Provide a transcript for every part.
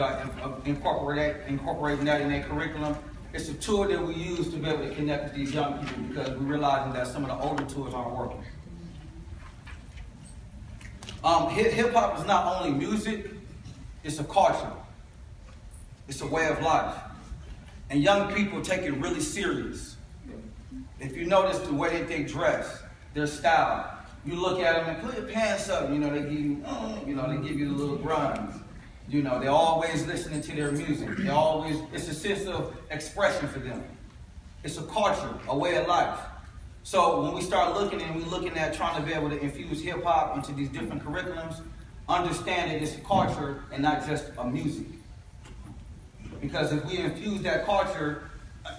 are incorporating that in their curriculum. It's a tool that we use to be able to connect with these young people because we're realizing that some of the older tools aren't working. Hip-hop is not only music, it's a culture. It's a way of life. And young people take it really serious. If you notice the way that they dress, their style, you look at them and put your pants up, they give you, they give you the little grunts. They're always listening to their music. It's a sense of expression for them. It's a culture, a way of life. So when we start looking at trying to be able to infuse hip hop into these different curriculums, understand that it's a culture and not just a music. Because if we infuse that culture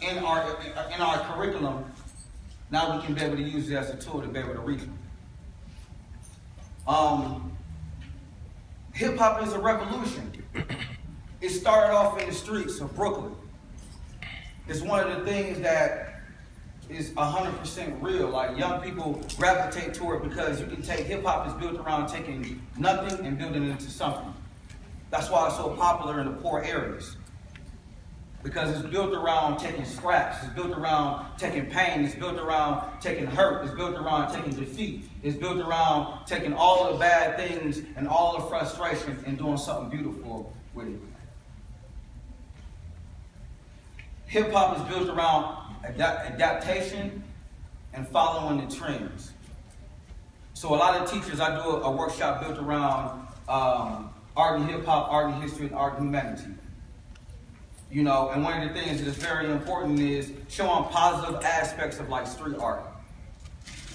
in our curriculum, now we can be able to use it as a tool to be able to reach them. Hip-hop is a revolution. It started off in the streets of Brooklyn. It's one of the things that is 100% real. Like, young people gravitate toward it because you can take hip-hop is built around taking nothing and building it into something. That's why it's so popular in the poor areas. Because it's built around taking scraps, it's built around taking pain, it's built around taking hurt, it's built around taking defeat, it's built around taking all the bad things and all the frustration and doing something beautiful with it. Hip-hop is built around adaptation and following the trends. So a lot of teachers, I do a workshop built around art and hip-hop, art and history, and art and humanity. And one of the things that is very important is showing positive aspects of like street art.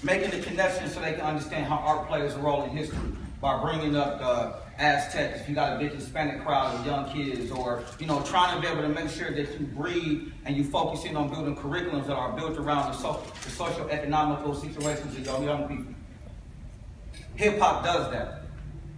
Making the connection so they can understand how art plays a role in history by bringing up the Aztecs, if you got a big Hispanic crowd of young kids, or, trying to be able to make sure that you breed and you focus in on building curriculums that are built around the socio-economical situations of young people. Hip-hop does that.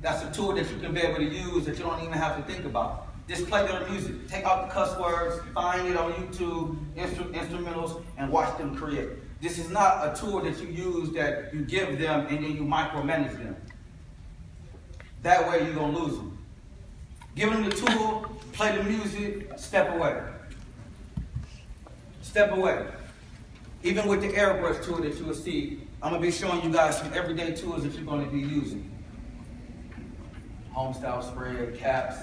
That's a tool that you can be able to use that you don't even have to think about. Just play their music. Take out the cuss words, find it on YouTube, instrumentals, and watch them create. This is not a tool that you use that you give them and then you micromanage them. That way you're going to lose them. Give them the tool, play the music, step away. Step away. Even with the airbrush tool that you will see, I'm going to be showing you guys some everyday tools that you're going to be using. Homestyle spread, caps.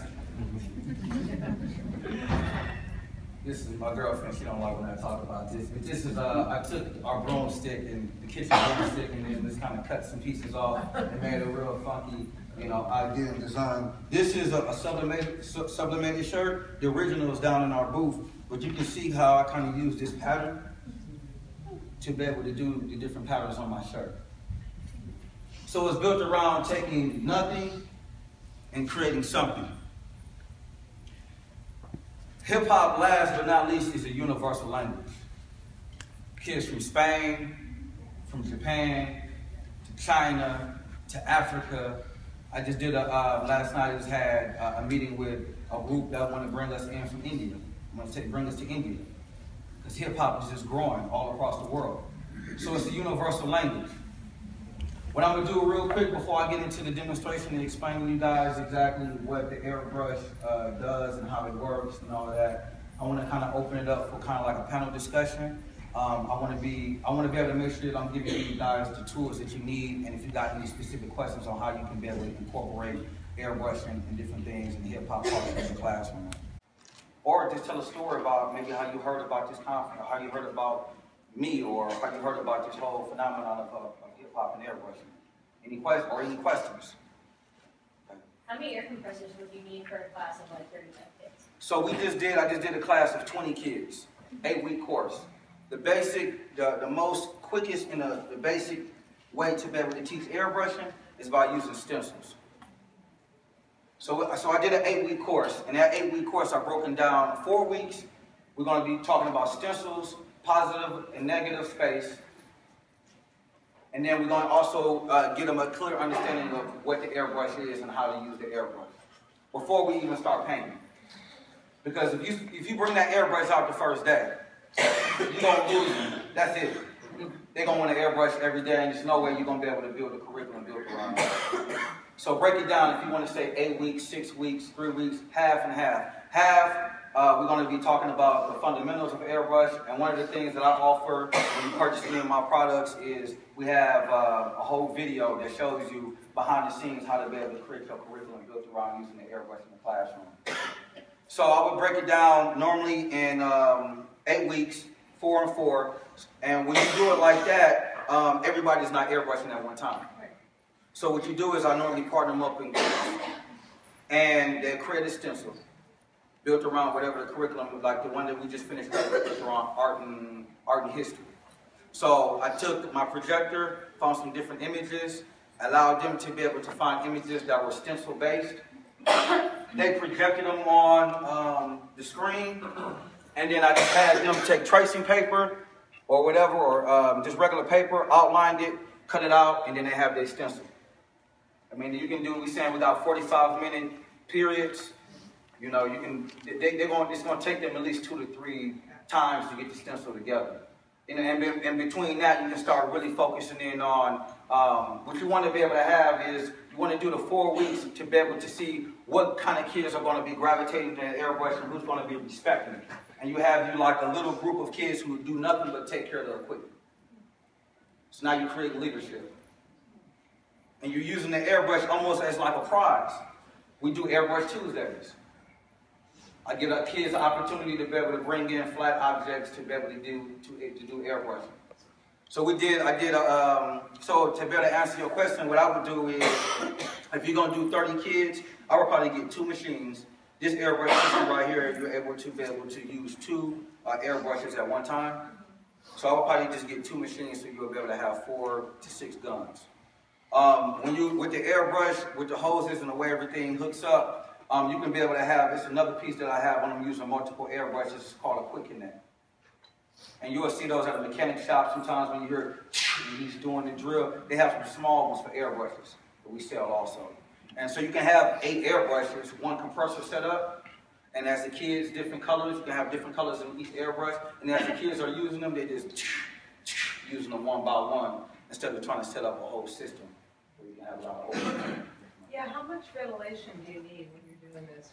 This is my girlfriend. She don't like when I talk about this. But this is I took our broomstick and the kitchen broomstick and then just kind of cut some pieces off and made a real funky, idea and design. This is a sublimated shirt. The original is down in our booth, but you can see how I kind of use this pattern to be able to do the different patterns on my shirt. So it's built around taking nothing and creating something. Hip-hop, last but not least, is a universal language. Kids from Spain, from Japan, to China, to Africa. I just did last night I just had a meeting with a group that want to bring us in from India. Want to bring us to India. Because hip-hop is just growing all across the world. So it's a universal language. What I'm going to do real quick before I get into the demonstration and explain to you guys exactly what the airbrush does and how it works and all that, I want to kind of open it up for kind of like a panel discussion. I want to be able to make sure that I'm giving you guys the tools that you need, and if you got any specific questions on how you can be able to incorporate airbrushing and different things in the hip-hop culture in the classroom. Or just tell a story about maybe how you heard about this conference, or how you heard about me, or how you heard about this whole phenomenon of hip-hop and airbrushing. Any questions? Okay. How many air compressors would you need for a class of like 35 kids? So I just did a class of 20 kids, 8-week course. The basic, the most quickest and the basic way to be able to teach airbrushing is by using stencils. So I did an 8-week course, and that 8-week course I broken down 4 weeks. We're going to be talking about stencils, positive and negative space. And then we're going to also give them a clear understanding of what the airbrush is and how to use the airbrush before we even start painting. Because if you bring that airbrush out the first day, you're going to lose them. That's it. They're going to want to airbrush every day, and there's no way you're going to be able to build a curriculum built around that. So break it down if you want to say 8 weeks, 6 weeks, 3 weeks, half and half. Half, we're going to be talking about the fundamentals of airbrush, and one of the things that I offer when you purchase any of my products is we have a whole video that shows you behind the scenes how to be able to create your curriculum built around using the airbrush in the classroom. So I would break it down normally in 8 weeks, 4 and 4, and when you do it like that, everybody's not airbrushing at one time. So what you do is I normally partner them up in groups, and they create a stencil built around whatever the curriculum, like the one that we just finished up with, built around art and history. So I took my projector, found some different images, allowed them to be able to find images that were stencil based. They projected them on the screen, and then I just had them take tracing paper or whatever, or just regular paper, outlined it, cut it out, and then they have their stencil. I mean, you can do, we're saying, without 45-minute periods. You know, you can. It's going to take them at least 2 to 3 times to get the stencil together. And between that, you can start really focusing in on what you want to be able to have is you want to do the 4 weeks to be able to see what kind of kids are going to be gravitating to the airbrush and who's going to be respecting it. And you have like a little group of kids who do nothing but take care of the equipment. So now you create leadership. And you're using the airbrush almost as like a prize. We do airbrush Tuesdays. I give our kids an opportunity to be able to bring in flat objects to be able to do airbrushing. So so to be able to answer your question, what I would do is, if you're going to do 30 kids, I would probably get 2 machines. This airbrush system right here, you're able to use 2 airbrushes at one time. So I would probably just get 2 machines so you'll be able to have 4 to 6 guns. With the airbrush, with the hoses and the way everything hooks up, you can be able to have, it's another piece that I have when I'm using multiple airbrushes, it's called a quick connect. And you will see those at the mechanic shop sometimes when you hear he's doing the drill. They have some small ones for airbrushes that we sell also. And so you can have 8 airbrushes, 1 compressor set up, and as the kids, different colors, you can have different colors in each airbrush, and as the kids are using them, they just using them one by one instead of trying to set up a whole system where you can have a lot of Yeah, how much ventilation do you need when you're doing this?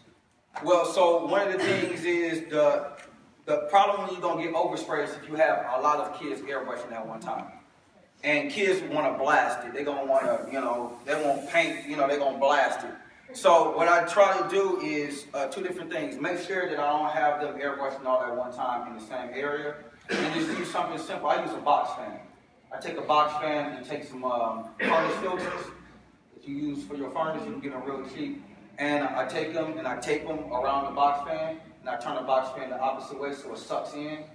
Well, so one of the things is the problem when you're going to get overspray is if you have a lot of kids airbrushing at one time. And kids want to blast it. They're going to want to, they want paint, they're going to blast it. So what I try to do is 2 different things. Make sure that I don't have them airbrushing all at one time in the same area. And just use something simple. I use a box fan. I take a box fan and take some furnace filters that you use for your furnace. You can get them real cheap. And I take them and I tape them around the box fan. And I turn the box fan the opposite way so it sucks in.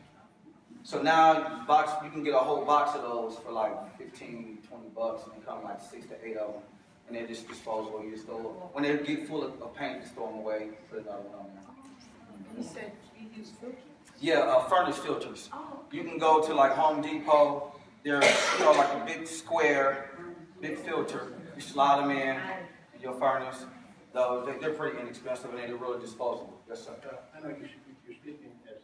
So now you can get a whole box of those for like 15, 20 bucks, and they come like 6 to 8 of them. And they're just disposable. You just throw, when they get full of paint, just throw them away, put another one on there. You said you use filters? Yeah, furnace filters. Oh. You can go to like Home Depot. They're like a big square, big filter. You slide them in your furnace. They're pretty inexpensive and they're really disposable. Yes, sir. I know you're speaking as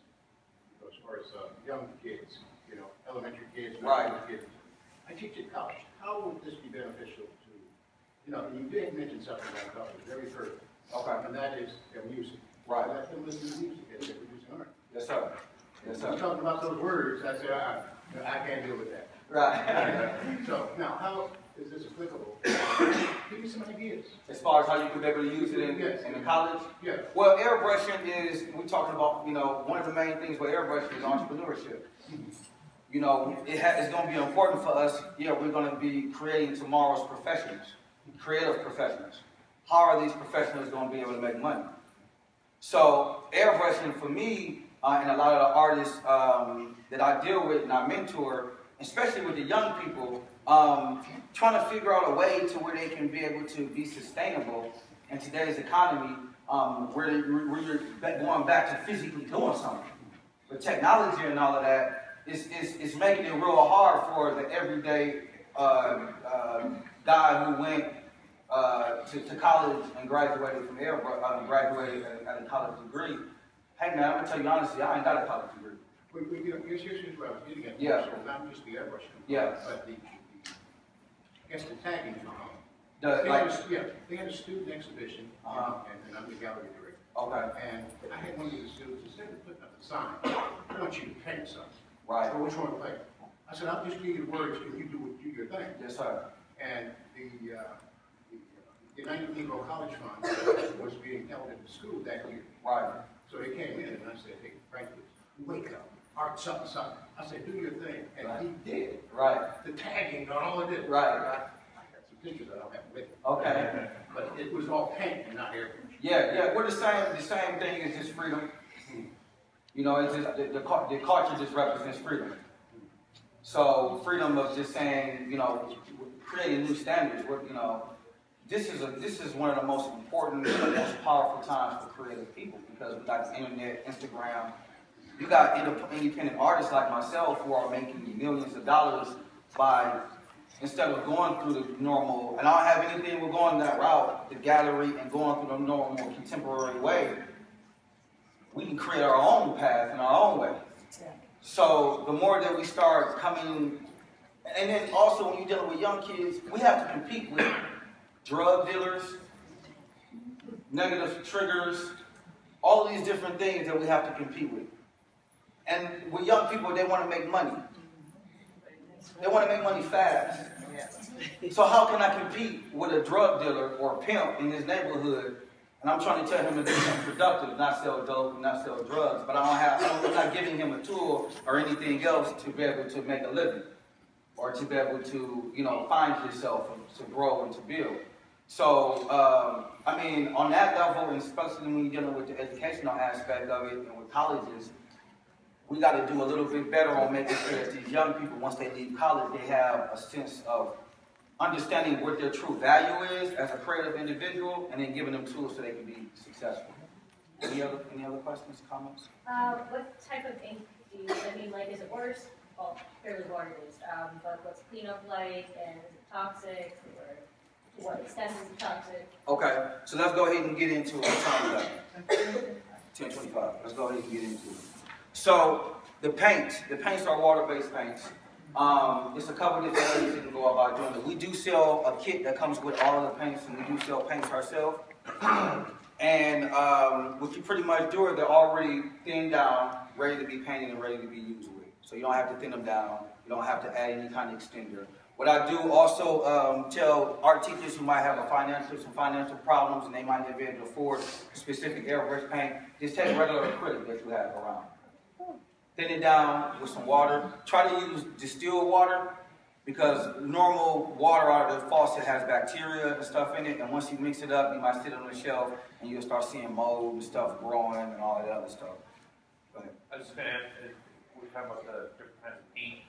far as young kids, elementary kids, right? Kids. I teach at college. How would this be beneficial to, you did mention something about college, very first. Okay. And that is their music. Right. Let them listen to music as they're producing art. Yes, sir. Yes, sir. You're talking about those words. I said, I can't deal with that. Right. So now, how is this applicable? Give me some ideas. As far as how you could be able to use it in the college? Yeah. Well, airbrushing is, we're talking about, one of the main things with airbrushing is entrepreneurship. It's going to be important for us. We're going to be creating tomorrow's professionals, creative professionals. How are these professionals going to be able to make money? So airbrushing for me, and a lot of the artists that I deal with and I mentor, especially with the young people, trying to figure out a way to where they can be able to be sustainable in today's economy, where you're going back to physically doing something. But technology and all of that is making it real hard for the everyday guy who went to college and graduated from graduated at a college degree. Hey man, I'm gonna tell you honestly, I ain't got a college degree. Here's what I was getting at. Yeah. So not just the airbrushing. Yeah. But the tagging component. The, they had a student exhibition, and I'm the gallery director. Okay. And I had one of the students, instead of putting up a sign, I want you to paint something. Right. So which one to paint? I said, I'll just give you the words, and you do your thing. Yes, sir. And the United Negro College Fund was being held in the school that year. Right. So they came in, and I said, hey, Franklin, wake up. Art something, something. I said, do your thing. And Right. he did. Right. The tagging and all of it. Right. I got some pictures I don't have with me. Okay. But it was all paint and not airbrush. Yeah. We're the same thing as just freedom. You know, it's just the culture just represents freedom. So freedom of just saying, you know, creating new standards. You know, this is one of the most important, most powerful times for creative people because we got the internet, Instagram. You got independent artists like myself who are making millions of dollars by, instead of going through the normal, and I don't have anything with going that route, the gallery and going through the normal contemporary way, we can create our own path in our own way. So the more that we start coming, and then also when you're dealing with young kids, we have to compete with drug dealers, negative triggers, all of these different things that we have to compete with. And with young people, they want to make money. They want to make money fast. So how can I compete with a drug dealer or a pimp in his neighborhood? And I'm trying to tell him to do something productive, not sell dope, not sell drugs. But I'm not giving him a tool or anything else to be able to make a living or to be able to, you know, find himself and to grow and to build. So, I mean, on that level, and especially when you're dealing with the educational aspect of it and with colleges, we got to do a little bit better on making sure that these young people, once they leave college, they have a sense of understanding what their true value is as a creative individual, and then giving them tools so they can be successful. Any other questions, comments? What type of ink do you use? I mean, like, is it water? Well, fairly water-based. But what's cleanup like, and is it toxic, or to what extent is it toxic? Okay, so let's go ahead and get into it. 10:25. Let's go ahead and get into it. So the paints are water-based paints. It's a couple different ways you can go about doing it. We do sell a kit that comes with all of the paints, and we do sell paints ourselves. And what you pretty much do is they're already thinned down, ready to be painted and ready to be used with. So you don't have to thin them down. You don't have to add any kind of extender. What I do also tell art teachers who might have some financial problems and they might not be able to afford specific airbrush paint, just take regular acrylic that you have around. Thin it down with some water. Try to use distilled water because normal water out of the faucet has bacteria and stuff in it, and once you mix it up, you might sit on the shelf and you'll start seeing mold and stuff growing and all that other stuff. Go ahead. I was just going to ask, we're talking about the different kinds of paint.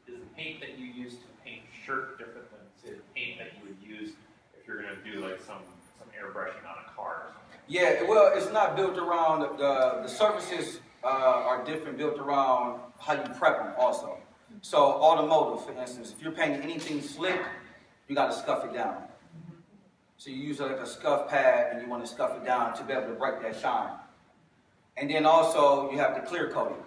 Is the paint that you use to paint a shirt different than say, the paint that you would use if you're going to do like some airbrushing on a car or something? Yeah, well, it's not built around the surfaces. Are different, built around how you prep them also. So automotive, for instance, if you're painting anything slick, you got to scuff it down. So you use like a scuff pad and you want to scuff it down to be able to break that shine. And then also you have to clear coat it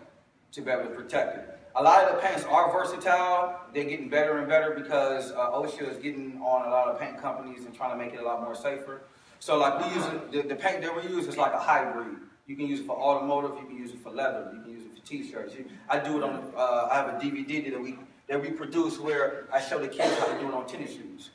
to be able to protect it. A lot of the paints are versatile. They're getting better and better because OSHA is getting on a lot of paint companies and trying to make it a lot more safer. So like we use the paint that we use is like a hybrid. You can use it for automotive, you can use it for leather, you can use it for t-shirts. I do it on, I have a DVD that we produce where I show the kids how to do it on tennis shoes.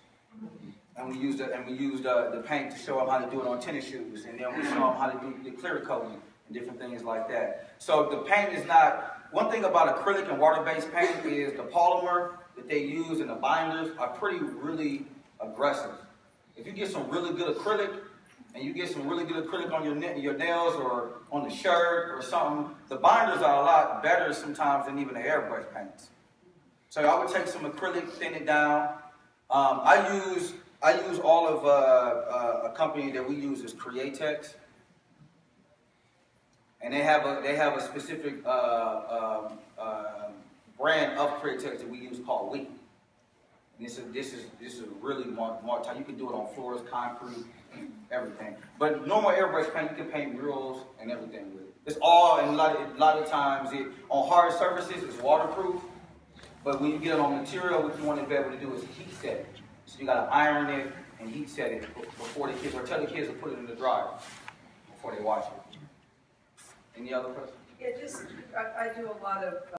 And we use the paint to show them how to do it on tennis shoes. And then we show them how to do the clear coating and different things like that. So the paint is not, one thing about acrylic and water-based paint is the polymer that they use and the binders are really aggressive. If you get some really good acrylic, and you get some really good acrylic on your nails or on the shirt or something, the binders are a lot better sometimes than even the airbrush paints. So I would take some acrylic, thin it down. I use all of a company that we use is Createx, and they have a specific brand of Createx that we use called Wheat. And this is really more tight. You can do it on floors, concrete, everything. But normal airbrush paint, you can paint murals and everything with it. It's all, and a lot of times, on hard surfaces, it's waterproof. But when you get it on material, what you want to be able to do is heat set it. So you gotta iron it and heat set it before the kids, or tell the kids to put it in the dryer before they wash it. Any other questions? Yeah, just, I do a lot of